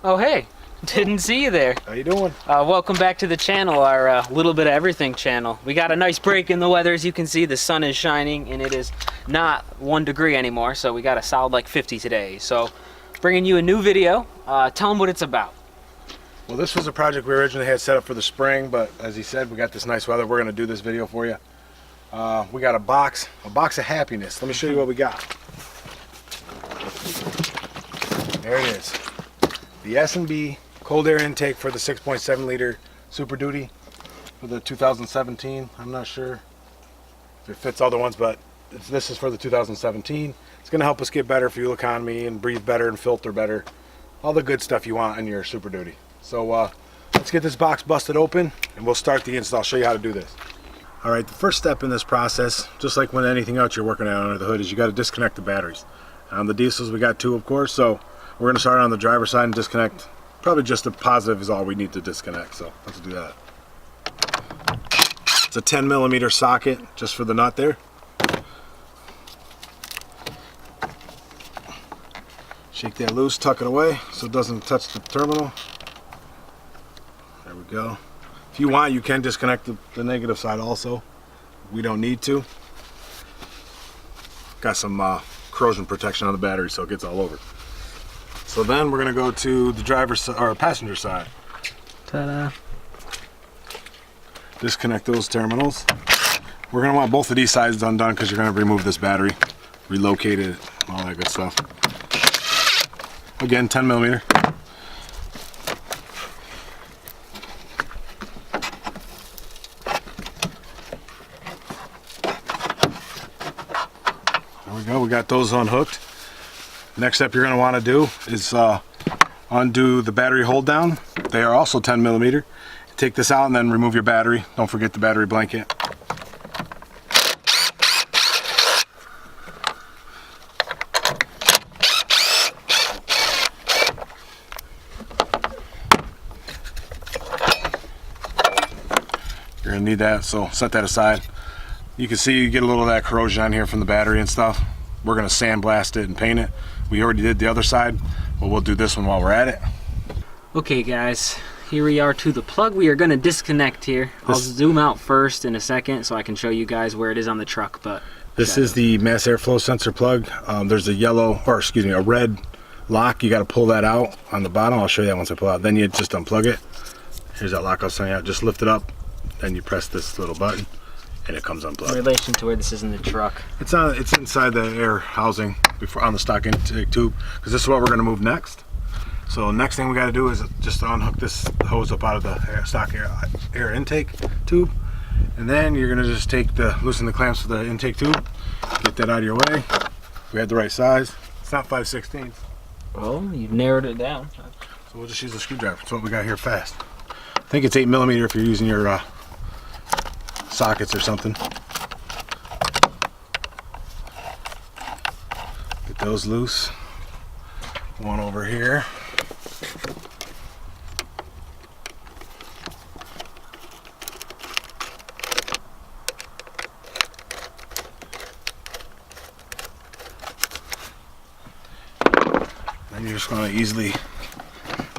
Oh hey, didn't see you there. How you doing? Welcome back to the channel, our little bit of everything channel. We got a nice break in the weather. As you can see, the sun is shining and it is not 1 degree anymore, so we got a solid like 50 today. So bringing you a new video. Tell them what it's about. Well, this was a project we originally had set up for the spring, but as he said, we got this nice weather. We're going to do this video for you. We got a box of happiness. Let me show you what we got. There it is. The S&B cold air intake for the 6.7 liter Superduty for the 2017. I'm not sure if it fits all the ones, but this is for the 2017. It's going to help us get better fuel economy and breathe better and filter better. All the good stuff you want in your Superduty. So let's get this box busted open and we'll start the install. I'll show you how to do this. All right, the first step in this process, just like when anything else you're working on under the hood, is you got to disconnect the batteries. On the diesels we got 2, of course, so we're going to start on the driver's side and disconnect. Probably just a positive is all we need to disconnect, so let's do that. It's a 10mm socket just for the nut there. Shake that loose, tuck it away so it doesn't touch the terminal. There we go. If you want, you can disconnect the negative side also. We don't need to. Got some corrosion protection on the battery so it gets all over. So then we're going to go to the driver's or passenger side. Ta-da. Disconnect those terminals. We're going to want both of these sides undone because you're going to remove this battery, relocate it, all that good stuff. Again, 10mm. There we go, we got those unhooked. Next step you're going to want to do is undo the battery hold down. They are also 10mm. Take this out and then remove your battery. Don't forget the battery blanket. You're going to need that, so set that aside. You can see you get a little of that corrosion on here from the battery and stuff. We're going to sandblast it and paint it. We already did the other side, but we'll do this one while we're at it. Okay guys, here we are to the plug. We are going to disconnect here. I'll zoom out first in a second so I can show you guys where it is on the truck. But this is the mass airflow sensor plug. There's a yellow, or excuse me, a red lock. You got to pull that out on the bottom. I'll show you that once I pull out. Then you just unplug it. Here's that lock I was telling you. Just lift it up, then you press this little button and it comes unplugged. In relation to where this is in the truck. It's inside the air housing before on the stock intake tube, because this is what we're going to move next. So next thing we got to do is just unhook this hose up out of the stock air intake tube, and then you're going to just loosen the clamps for the intake tube, get that out of your way. We had the right size. It's not 5/16. Well, you've narrowed it down. So we'll just use a screwdriver. That's what we got here fast. I think it's 8mm if you're using your sockets or something. Get those loose. One over here. Then you're just going to easily,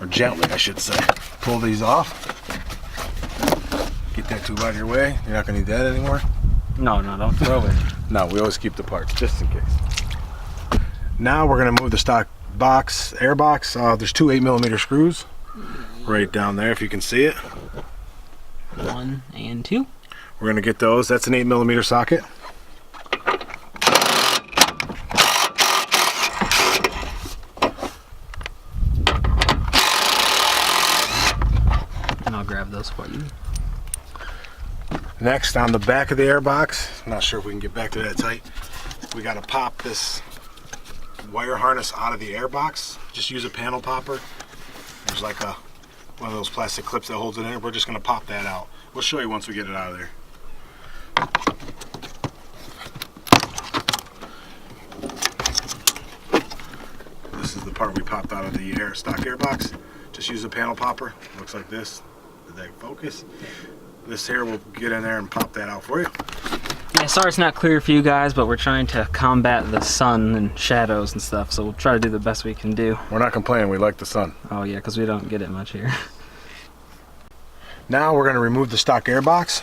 or gently I should say, pull these off. Get that tube out of your way. You're not going to need that anymore. No, don't throw it. No, we always keep the parts just in case. Now we're going to move the stock box, air box. There's 2 8mm screws right down there if you can see it. 1 and 2. We're going to get those. That's an 8mm socket. And I'll grab those for you. Next, on the back of the air box, I'm not sure if we can get back to that tight, we got to pop this wire harness out of the air box. Just use a panel popper. There's like one of those plastic clips that holds it in there. We're just going to pop that out. We'll show you once we get it out of there. This is the part we popped out of the stock air box. Just use a panel popper. Looks like this. Did that focus? This here will get in there and pop that out for you. Yeah, sorry it's not clear for you guys, but we're trying to combat the sun and shadows and stuff, so we'll try to do the best we can do. We're not complaining, we like the sun. Oh yeah, because we don't get it much here. Now we're going to remove the stock air box.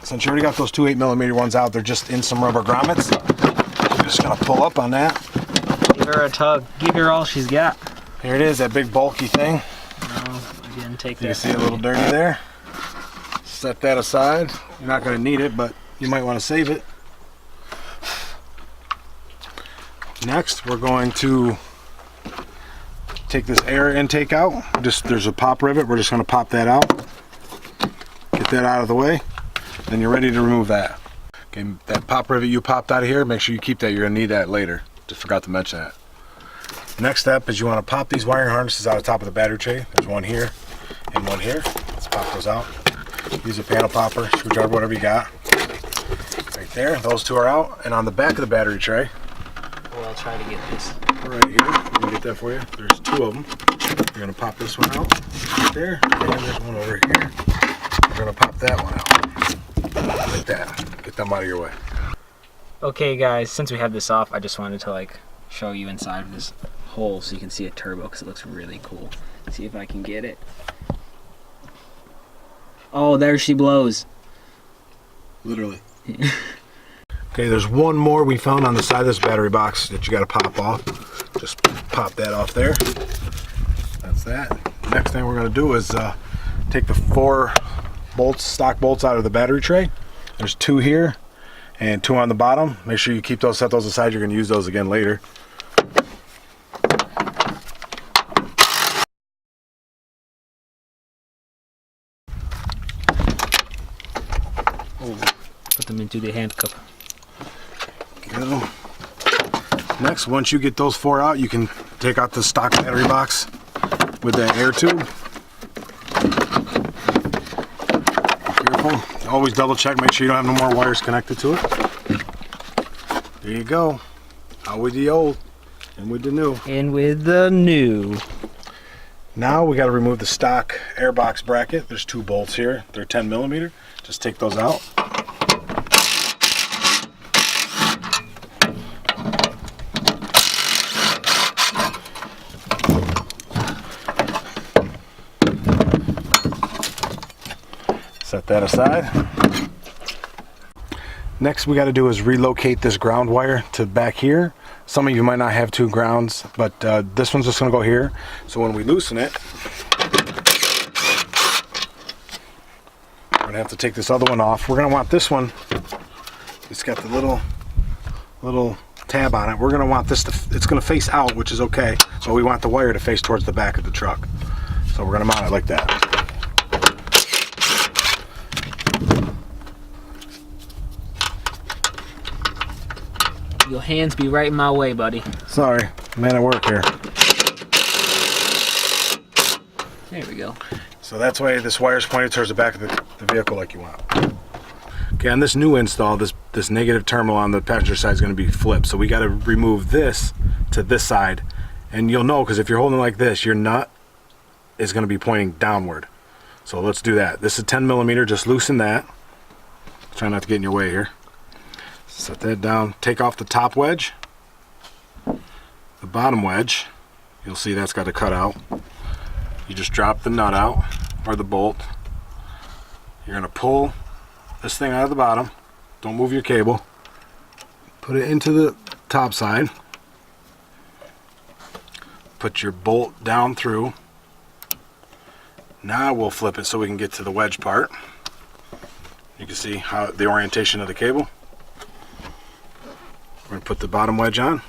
Since you already got those two 8mm ones out, they're just in some rubber grommets. We're just going to pull up on that. Give her a tug. Give her all she's got. Here it is, that big bulky thing. Again, take that. You can see a little dirty there. Set that aside. You're not going to need it, but you might want to save it. Next, we're going to take this air intake out. There's a pop rivet. We're just going to pop that out. Get that out of the way. Then you're ready to remove that. Okay, that pop rivet you popped out of here, make sure you keep that. You're going to need that later. Just forgot to mention that. Next step is you want to pop these wiring harnesses out of the top of the battery tray. There's one here and one here. Let's pop those out. Use a panel popper, screwdriver, whatever you got. Right there, those two are out. And on the back of the battery tray, Well, I'll try to get this. right here, let me get that for you. There's two of them. You're going to pop this one out right there, and there's one over here. We're going to pop that one out. Like that. Get them out of your way. Okay guys, since we have this off, I just wanted to like show you inside of this hole so you can see a turbo because it looks really cool. See if I can get it. Oh, there she blows. Literally. Okay, there's one more we found on the side of this battery box that you got to pop off. Just pop that off there. That's that. Next thing we're going to do is take the 4 bolts, stock bolts out of the battery tray. There's 2 here and 2 on the bottom. Make sure you keep those, set those aside. You're going to use those again later. Put them into the hand cup. Go. Next, once you get those 4 out, you can take out the stock battery box with that air tube. Careful. Always double check, make sure you don't have no more wires connected to it. There you go. Out with the old and with the new. And with the new. Now we got to remove the stock air box bracket. There's 2 bolts here. They're 10mm. Just take those out. Set that aside. Next we got to do is relocate this ground wire to back here. Some of you might not have 2 grounds, but this one's just going to go here. So when we loosen it, we're going to have to take this other one off. We're going to want this one. It's got the little tab on it. We're going to want this to, it's going to face out, which is okay, but we want the wire to face towards the back of the truck. So we're going to mount it like that. Your hands be right in my way, buddy. Sorry, man at work here. There we go. So that's why this wire's pointed towards the back of the vehicle like you want. Okay, on this new install, this negative terminal on the passenger side is going to be flipped. So we got to remove this to this side. And you'll know, because if you're holding like this, your nut is going to be pointing downward. So let's do that. This is 10mm, just loosen that. Try not to get in your way here. Set that down. Take off the top wedge. The bottom wedge, you'll see that's got to cut out. You just drop the nut out, or the bolt. You're going to pull this thing out of the bottom. Don't move your cable. Put it into the top side. Put your bolt down through. Now we'll flip it so we can get to the wedge part. You can see how the orientation of the cable. We're going to put the bottom wedge on.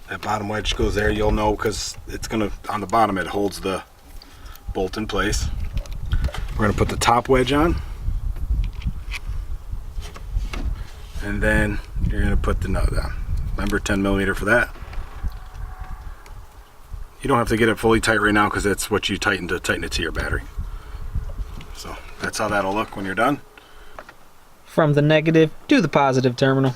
That bottom wedge goes there. You'll know because it's going to, on the bottom, it holds the bolt in place. We're going to put the top wedge on. And then you're going to put the nut down. Remember, 10mm for that. You don't have to get it fully tight right now because that's what you tighten to tighten it to your battery. So that's how that'll look when you're done. From the negative to the positive terminal.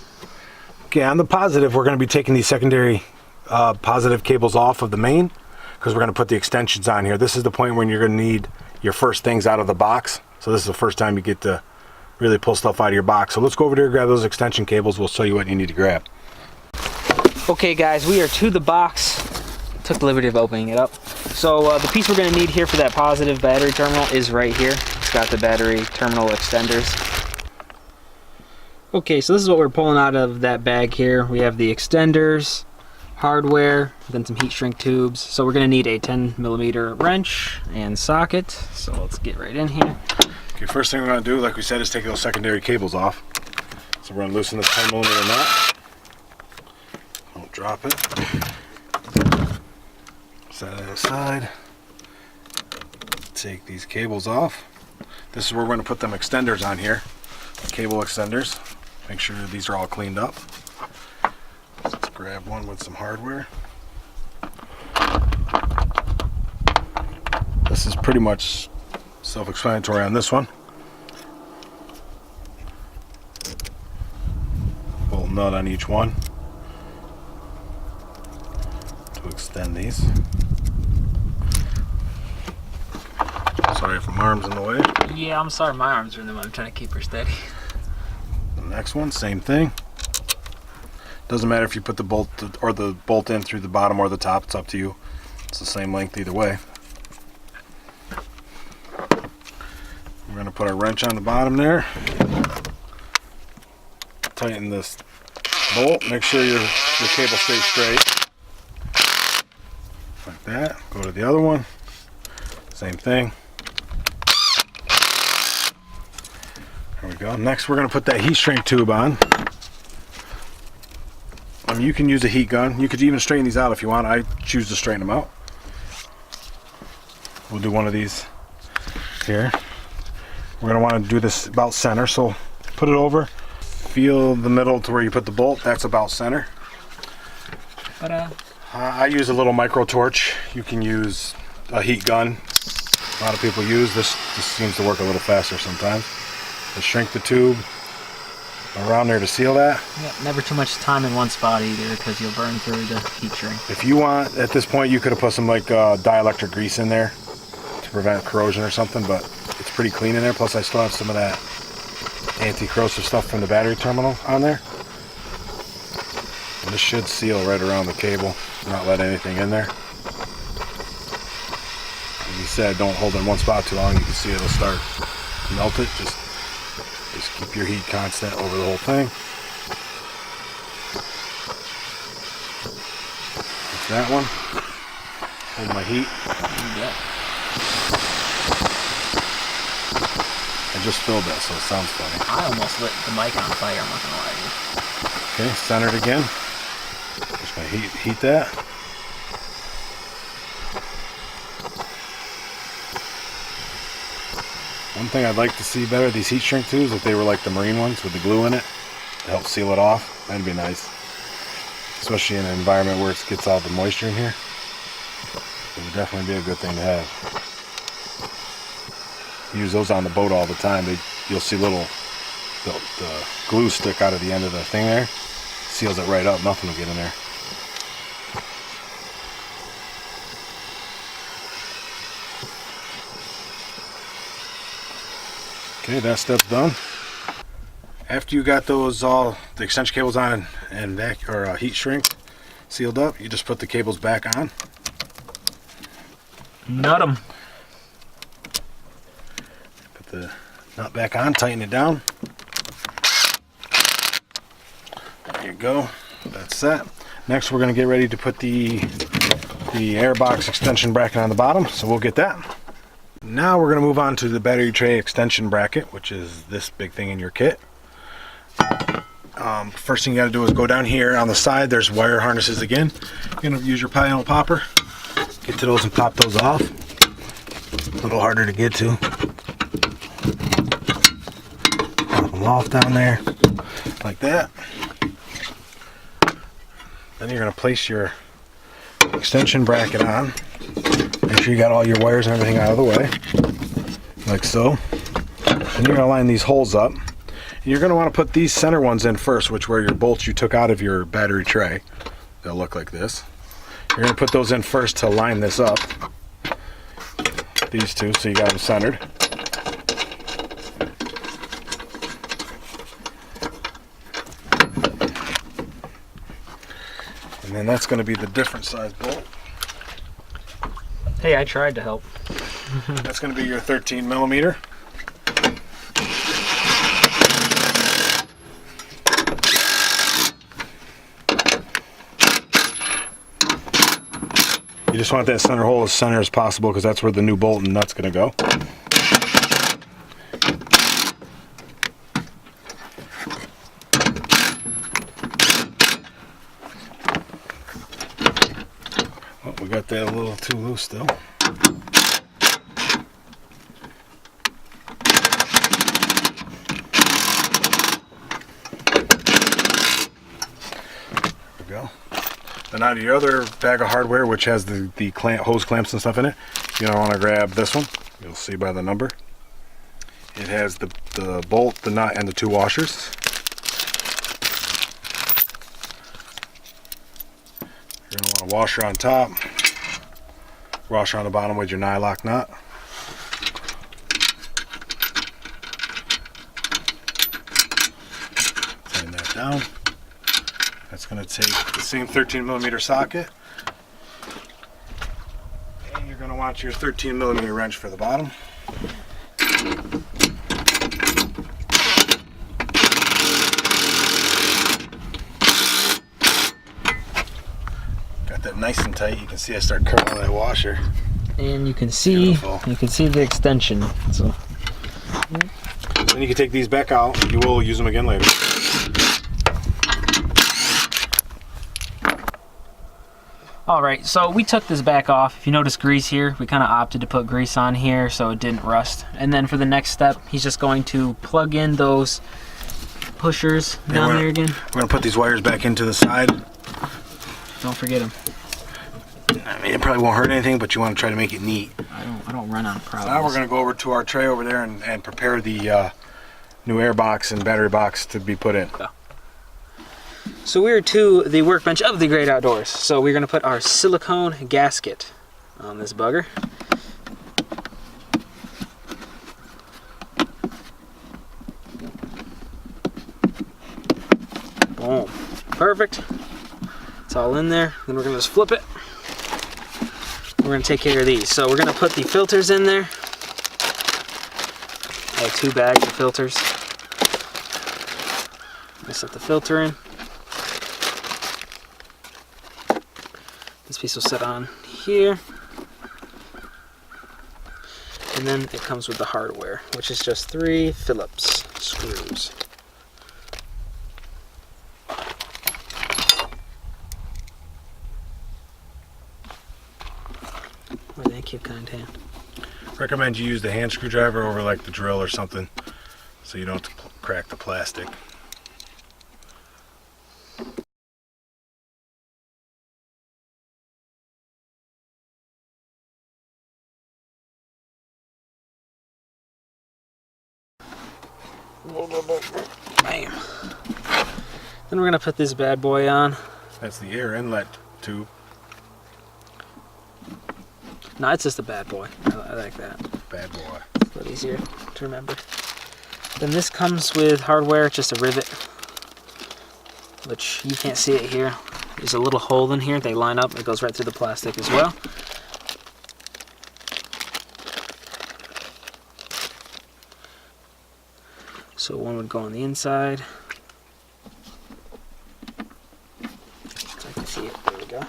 Okay, on the positive, we're going to be taking these secondary positive cables off of the main because we're going to put the extensions on here. This is the point when you're going to need your first things out of the box. So this is the first time you get to really pull stuff out of your box. So let's go over there, grab those extension cables. We'll show you what you need to grab. Okay guys, we are to the box. Took the liberty of opening it up. So the piece we're going to need here for that positive battery terminal is right here. It's got the battery terminal extenders. Okay, so this is what we're pulling out of that bag here. We have the extenders, hardware, then some heat shrink tubes. So we're going to need a 10mm wrench and socket. So let's get right in here. Okay, first thing we're going to do, like we said, is take those secondary cables off. So we're going to loosen this 10mm knot. Don't drop it. Set it aside. Take these cables off. This is where we're going to put them extenders on here. Cable extenders. Make sure these are all cleaned up. Let's grab one with some hardware. This is pretty much self-explanatory on this one. Bolt nut on each one to extend these. Sorry if my arm's in the way. Yeah, I'm sorry my arms are in the way. I'm trying to keep her steady. The next one, same thing. Doesn't matter if you put the bolt in through the bottom or the top. It's up to you. It's the same length either way. We're going to put our wrench on the bottom there. Tighten this bolt. Make sure your cable stays straight. Like that. Go to the other one. Same thing. There we go. Next we're going to put that heat shrink tube on. I mean, you can use a heat gun. You could even straighten these out if you want. I choose to straighten them out. We'll do one of these here. We're going to want to do this about center, so put it over. Feel the middle to where you put the bolt. That's about center. I use a little micro torch. You can use a heat gun. A lot of people use this. This seems to work a little faster sometimes. Just shrink the tube around there to seal that. Yeah, never too much time in one spot either, because you'll burn through the heat shrink. If you want, at this point, you could have put some like dielectric grease in there to prevent corrosion or something, but it's pretty clean in there. Plus, I still have some of that anti-corrosive stuff from the battery terminal on there. And this should seal right around the cable, not let anything in there. As you said, don't hold it in one spot too long. You can see it'll start to melt it. Just keep your heat constant over the whole thing. That's that one. Hold my heat. Yeah. I just filled that, so it sounds funny. I almost lit the mic on fire, I'm not gonna lie to you. Okay, centered again. Just gonna heat that. One thing I'd like to see better, these heat shrink tubes, if they were like the marine ones with the glue in it to help seal it off, that'd be nice. Especially in an environment where it gets all the moisture in here. It would definitely be a good thing to have. Use those on the boat all the time. You'll see the glue stick out of the end of the thing there. Seals it right up, nothing will get in there. Okay, that step's done. After you got those the extension cables on and heat shrink sealed up, you just put the cables back on. Nut 'em. Put the nut back on, tighten it down. There you go. That's set. Next, we're going to get ready to put the airbox extension bracket on the bottom, so we'll get that. Now we're going to move on to the battery tray extension bracket, which is this big thing in your kit. First thing you got to do is go down here on the side. There's wire harnesses again. You're going to use your panel popper. Get to those and pop those off. A little harder to get to. Pop them off down there like that. Then you're going to place your extension bracket on. Make sure you got all your wires and everything out of the way, like so. And you're going to line these holes up. And you're going to want to put these center ones in first, which were your bolts you took out of your battery tray. They'll look like this. You're going to put those in first to line this up. These two, so you got them centered. And then that's going to be the different size bolt. Hey, I tried to help. That's going to be your 13 millimeter. You just want that center hole as center as possible because that's where the new bolt and nut's going to go. Oh, we got that a little too loose still. Go. Then out of your other bag of hardware, which has the hose clamps and stuff in it, you're gonna want to grab this one. You'll see by the number. It has the bolt, the nut, and the 2 washers. You're gonna want a washer on top, washer on the bottom with your nylock nut. Tighten that down. That's going to take the same 13 millimeter socket, and you're going to want your 13 millimeter wrench for the bottom. Got that nice and tight. You can see I start curling that washer. And you can see the extension. So then you can take these back out. You will use them again later. Alright, so we took this back off. If you notice grease here, we kind of opted to put grease on here so it didn't rust. And then for the next step, he's just going to plug in those pushers down there again. We're going to put these wires back into the side. Don't forget them. I mean, it probably won't hurt anything, but you want to try to make it neat. I don't run out of problems. So now we're going to go over to our tray over there and prepare the new air box and battery box to be put in. So we're to the workbench of the great outdoors. So we're going to put our silicone gasket on this bugger. Boom. Perfect. It's all in there. Then we're going to just flip it. We're going to take care of these. So we're going to put the filters in there. I have 2 bags of filters. I set the filter in. This piece will sit on here. And then it comes with the hardware, which is just 3 Phillips screws. Well, thank you, kind hand. Recommend you use the hand screwdriver over like the drill or something so you don't crack the plastic. Bam. Then we're gonna put this bad boy on. That's the air inlet tube. No, it's just a bad boy. I like that. Bad boy. It's a little easier to remember. Then this comes with hardware, just a rivet, which you can't see it here. There's a little hole in here. They line up. It goes right through the plastic as well. So one would go on the inside. So I can see it. There we go.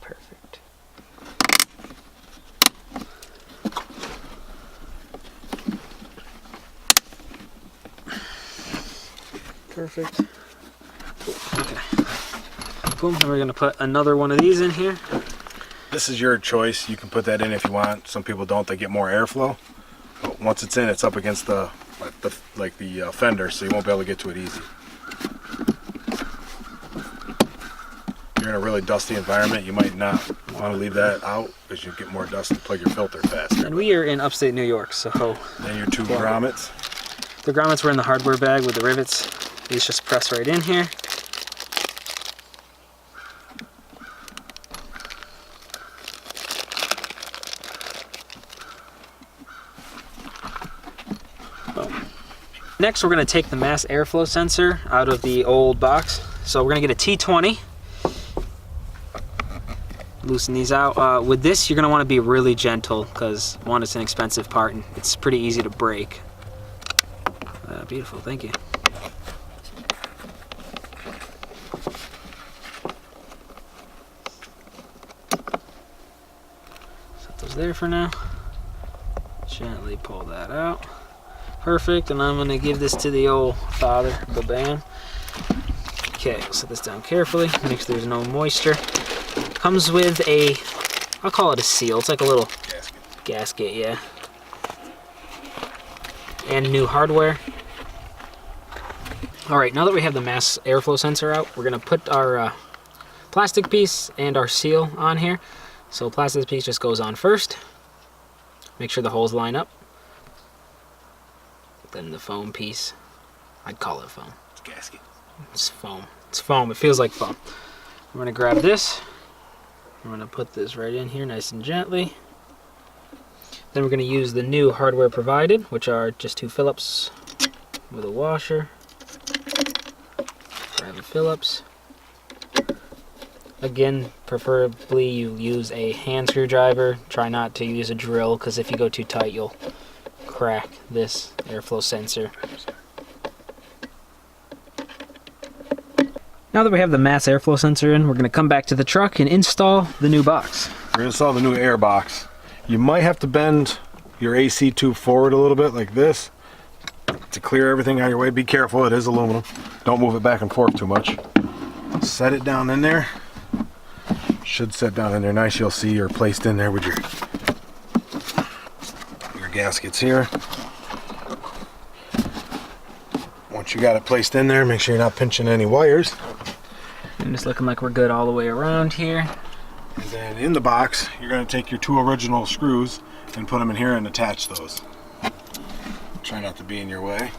Perfect. Perfect. Okay. Boom. And we're going to put another one of these in here. This is your choice. You can put that in if you want. Some people don't. They get more airflow. But once it's in, it's up against the fender, so you won't be able to get to it easy. If you're in a really dusty environment, you might not want to leave that out because you get more dust and plug your filter faster. And we are in upstate New York, so... Then your 2 grommets. The grommets were in the hardware bag with the rivets. These just press right in here. Next, we're gonna take the mass airflow sensor out of the old box. So we're gonna get a T20. Loosen these out. With this, you're gonna wanna be really gentle because one, it's an expensive part and it's pretty easy to break. Beautiful, thank you. Set those there for now. Gently pull that out. Perfect, and I'm gonna give this to the old father, Babam. Okay, I'll set this down carefully, make sure there's no moisture. Comes with a, I'll call it a seal. It's like a little gasket, yeah. And new hardware. All right, now that we have the mass airflow sensor out, we're gonna put our plastic piece and our seal on here. So plastic piece just goes on first. Make sure the holes line up. Then the foam piece, I'd call it foam. It's gasket. It's foam. It's foam. It feels like foam. We're gonna grab this. We're gonna put this right in here nice and gently. Then we're gonna use the new hardware provided, which are just 2 Phillips with a washer. Grab the Phillips. Again, preferably you use a hand screwdriver. Try not to use a drill, because if you go too tight, you'll crack this airflow sensor. Now that we have the mass airflow sensor in, we're going to come back to the truck and install the new box. We're going to install the new air box. You might have to bend your AC tube forward a little bit like this to clear everything out of your way. Be careful, it is aluminum. Don't move it back and forth too much. Set it down in there. Should set down in there nice. You'll see you're placed in there with your gaskets here. Once you got it placed in there, make sure you're not pinching any wires. And it's looking like we're good all the way around here. And then in the box, you're going to take your 2 original screws and put them in here and attach those. Try not to be in your way.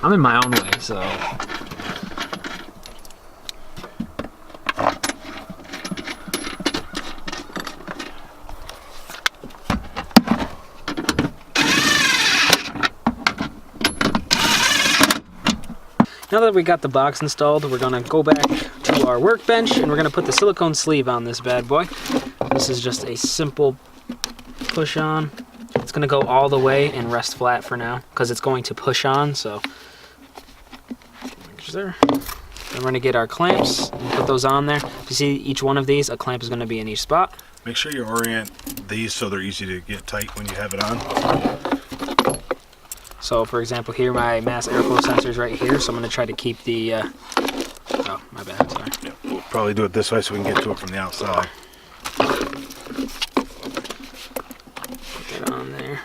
I'm in my own way, so. Now that we got the box installed, we're gonna go back to our workbench and we're gonna put the silicone sleeve on this bad boy. This is just a simple push on. It's gonna go all the way and rest flat for now because it's going to push on, so. There. Then we're gonna get our clamps and put those on there. You see each one of these, a clamp is gonna be in each spot. Make sure you orient these so they're easy to get tight when you have it on. So for example here, my mass airflow sensor is right here, so I'm gonna try to keep the, oh, my bad, sorry. Yeah, we'll probably do it this way so we can get to it from the outside. Put that on there.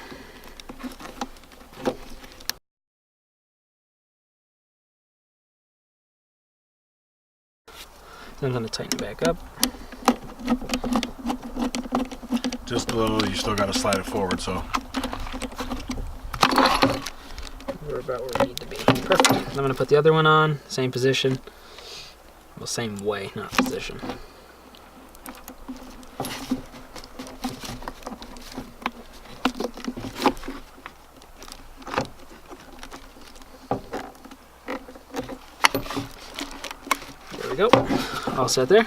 Then I'm gonna tighten it back up. Just a little, you still got to slide it forward, so. We're about where we need to be. Perfect. I'm gonna put the other one on, same position. Well, same way, not position. There we go. All set there.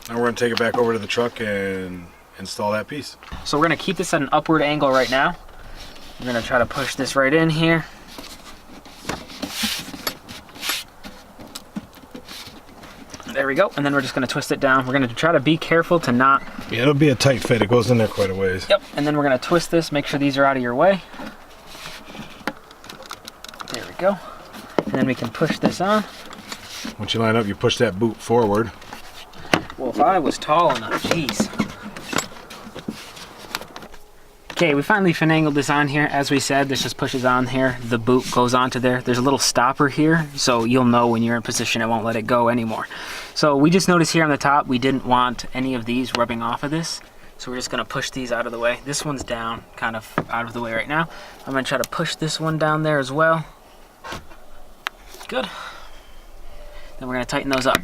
Now we're going to take it back over to the truck and install that piece. So we're gonna keep this at an upward angle right now. I'm gonna try to push this right in here. There we go, and then we're just gonna twist it down. We're gonna try to be careful to not... Yeah, it'll be a tight fit. It goes in there quite a ways. Yep, and then we're gonna twist this, make sure these are out of your way. There we go. And then we can push this on. Once you line up, you push that boot forward. Well, if I was tall enough, jeez. Okay, we finally finagled this on here. As we said, this just pushes on here. The boot goes onto there. There's a little stopper here, so you'll know when you're in position it won't let it go anymore. So we just noticed here on the top, we didn't want any of these rubbing off of this. So we're just gonna push these out of the way. This one's down, kind of out of the way right now. I'm gonna try to push this one down there as well. Good. Then we're gonna tighten those up.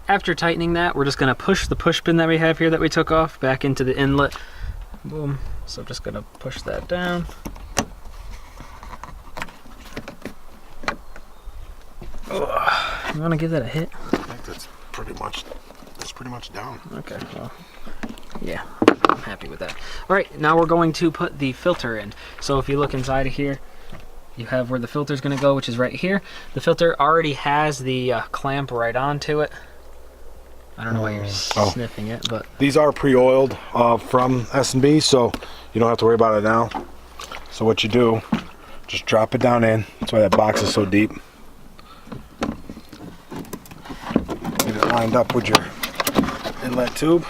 After tightening that, we're just gonna push the push pin that we have here that we took off back into the inlet Boom. So I'm just gonna push that down. Ugh. You wanna give that a hit? I think that's pretty much down. Okay, well, yeah, I'm happy with that. All right, now we're going to put the filter in. So if you look inside of here, you have where the filter is going to go, which is right here. The filter already has the clamp right onto it. I don't know why you're sniffing it, but these are pre-oiled from S&B, so you don't have to worry about it now. So what you do, just drop it down in. That's why that box is so deep. Get it lined up with your inlet tube.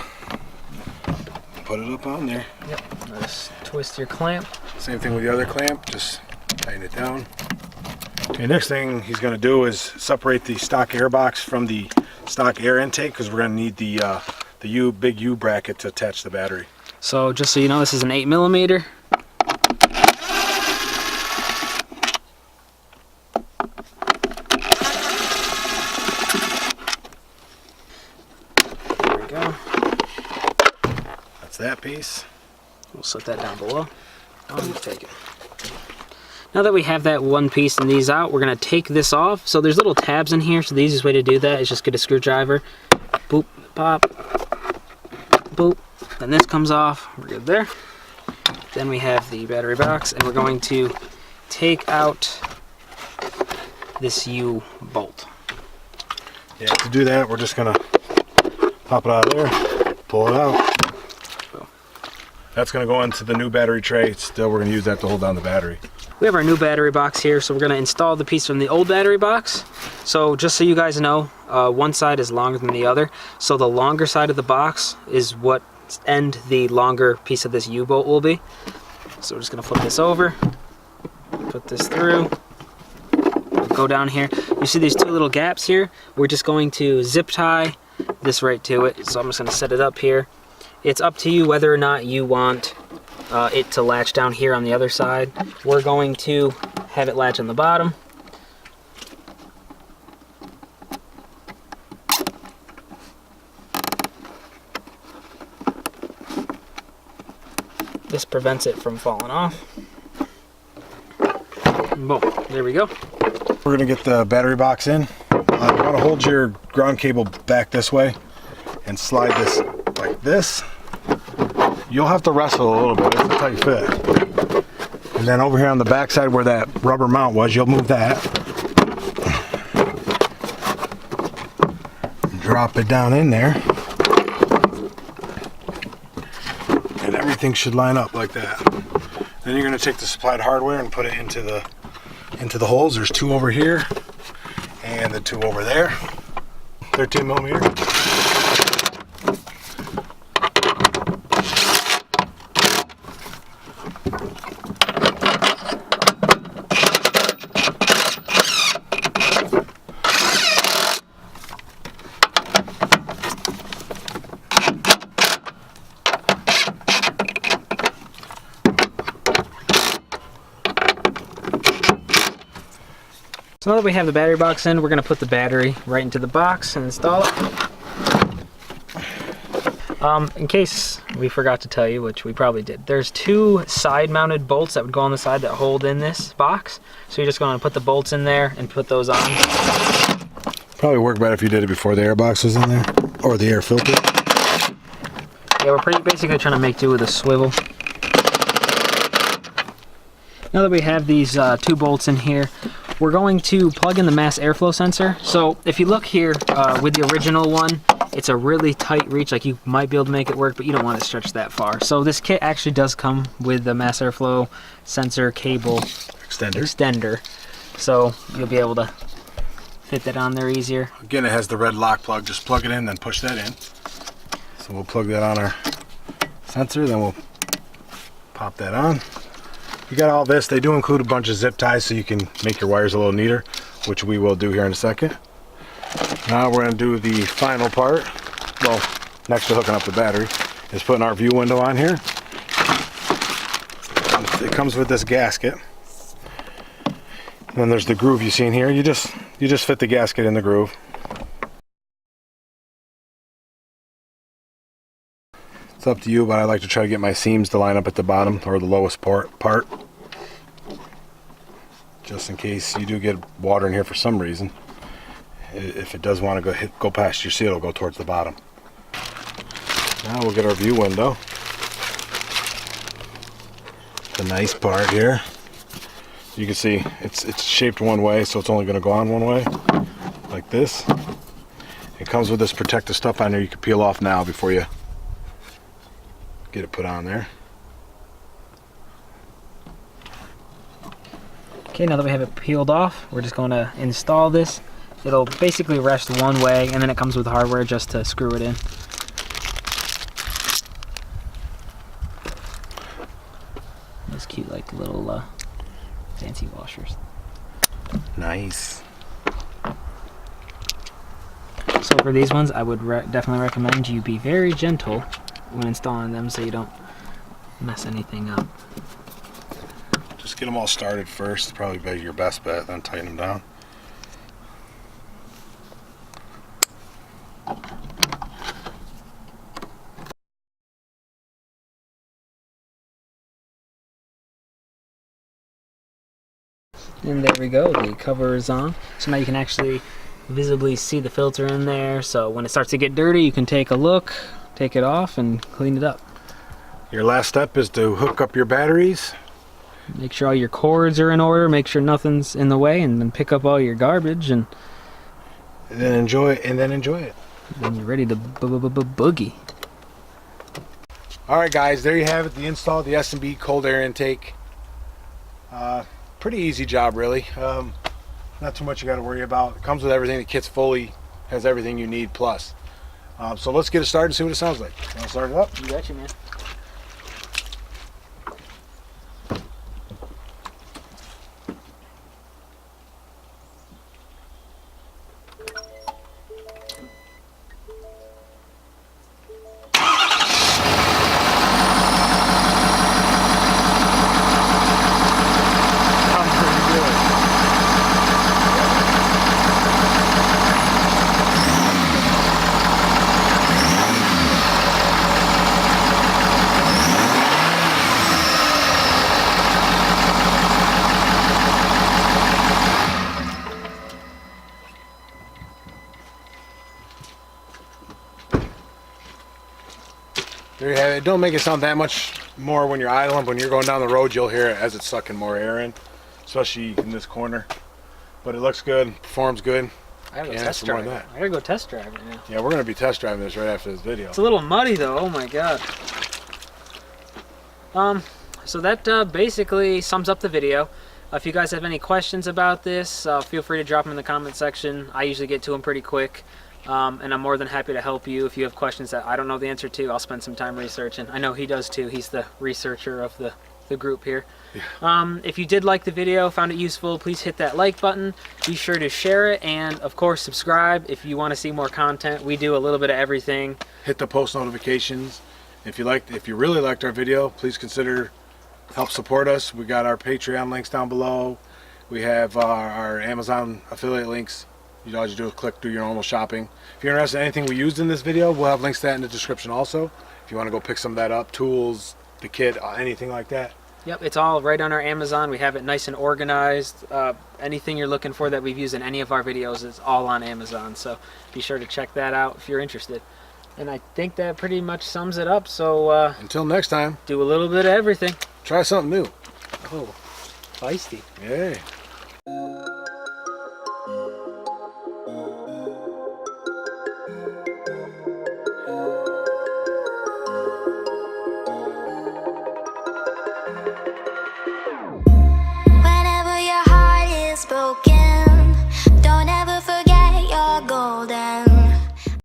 Put it up on there. Yep. Just twist your clamp. Same thing with the other clamp. Just tighten it down. Okay, next thing he's going to do is separate the stock air box from the stock air intake, because we're going to need the big U bracket to attach the battery. So just so you know, this is an 8mm. There we go. That's that piece. We'll set that down below. Take it. Now that we have that one piece and these out, we're going to take this off. So there's little tabs in here, so the easiest way to do that is just get a screwdriver. Boop, pop, boop. Then this comes off. We're good there. Then we have the battery box, and we're going to take out this U bolt. Yeah, to do that, we're just going to pop it out of there, pull it out. That's going to go into the new battery tray. Still, we're going to use that to hold down the battery. We have our new battery box here, so we're going to install the piece from the old battery box. So just so you guys know, one side is longer than the other. So the longer side of the box is what end the longer piece of this U-bolt will be. So we're just going to flip this over, put this through, go down here. You see these two little gaps here? We're just going to zip tie this right to it. So I'm just going to set it up here. It's up to you whether or not you want it to latch down here on the other side. We're going to have it latch on the bottom. This prevents it from falling off. Boom, there we go. We're going to get the battery box in. You want to hold your ground cable back this way and slide this like this. You'll have to wrestle a little bit. It's a tight fit. And then over here on the back side where that rubber mount was, you'll move that. Drop it down in there. And everything should line up like that. Then you're going to take the supplied hardware and put it into the holes. There's two over here and the two over there. 13mm. So now that we have the battery box in, we're going to put the battery right into the box and install it. In case we forgot to tell you, which we probably did, there's two side-mounted bolts that would go on the side that hold in this box. So you're just going to put the bolts in there and put those on. Probably work better if you did it before the air box was in there, or the air filter. Yeah, we're basically trying to make do with a swivel. Now that we have these two bolts in here, we're going to plug in the mass airflow sensor. So if you look here with the original one, it's a really tight reach, like you might be able to make it work, but you don't want to stretch that far. So this kit actually does come with the mass airflow sensor cable extender. So you'll be able to fit that on there easier. Again, it has the red lock plug. Just plug it in, then push that in. So we'll plug that on our sensor, then we'll pop that on. You got all this. They do include a bunch of zip ties so you can make your wires a little neater, which we will do here in a second. Now we're going to do the final part. Well, next to hooking up the battery, is putting our view window on here. It comes with this gasket. And then there's the groove you see in here. You just fit the gasket in the groove. It's It's up to you, but I like to try to get my seams to line up at the bottom or the lowest part. Just in case you do get water in here for some reason. If it does want to go past your seal, it'll go towards the bottom. Now we'll get our view window. The nice part here. You can see it's shaped one way, so it's only going to go on one way, like this. It comes with this protective stuff on there you can peel off now before you get it put on there. Okay, now that we have it peeled off, we're just going to install this. It'll basically rest one way, and then it comes with hardware just to screw it in. Those cute, like little fancy washers. Nice. So for these ones, I would definitely recommend you be very gentle when installing them so you don't mess anything up. Just get them all started first, probably be your best bet, then tighten them down. And there we go, the cover is on. So now you can actually visibly see the filter in there, so when it starts to get dirty you can take a look, take it off and clean it up. Your last step is to hook up your batteries. Make sure all your cords are in order, make sure nothing's in the way, and then pick up all your garbage and then enjoy it. And then you're ready to boogie. Alright guys, there you have it, the install of the S&B cold air intake. Pretty easy job really. Not too much you got to worry about. It comes with everything. The kit's fully has everything you need plus. So let's get it started and see what it sounds like. Want to start it up? You got you, man. There you have it. Don't make it sound that much more when you're idling. When you're going down the road, you'll hear it as it's sucking more air in, especially in this corner. But it looks good, performs good. I gotta go test drive it. I gotta go test drive it now. Yeah, we're gonna be test driving this right after this video. It's a little muddy though. Oh my god. So that basically sums up the video. If you guys have any questions about this, feel free to drop them in the comment section. I usually get to them pretty quick. And I'm more than happy to help you if you have questions that I don't know the answer to. I'll spend some time researching. I know he does too. He's the researcher of the group here. Yeah. If you did like the video, found it useful, please hit that like button. Be sure to share it, and of course subscribe if you want to see more content. We do a little bit of everything. Hit the post notifications. If you really liked our video, please consider help support us. We got our Patreon links down below. We have our Amazon affiliate links. All you do is click through your normal shopping. If you're interested in anything we used in this video, we'll have links to that in the description also. If you want to go pick some of that up, tools, the kit, anything like that. Yep, it's all right on our Amazon. We have it nice and organized. Anything you're looking for that we've used in any of our videos is all on Amazon. So be sure to check that out if you're interested. And I think that pretty much sums it up. So until next time, do a little bit of everything. Try something new. Oh, feisty. Yay. Whenever your heart is broken,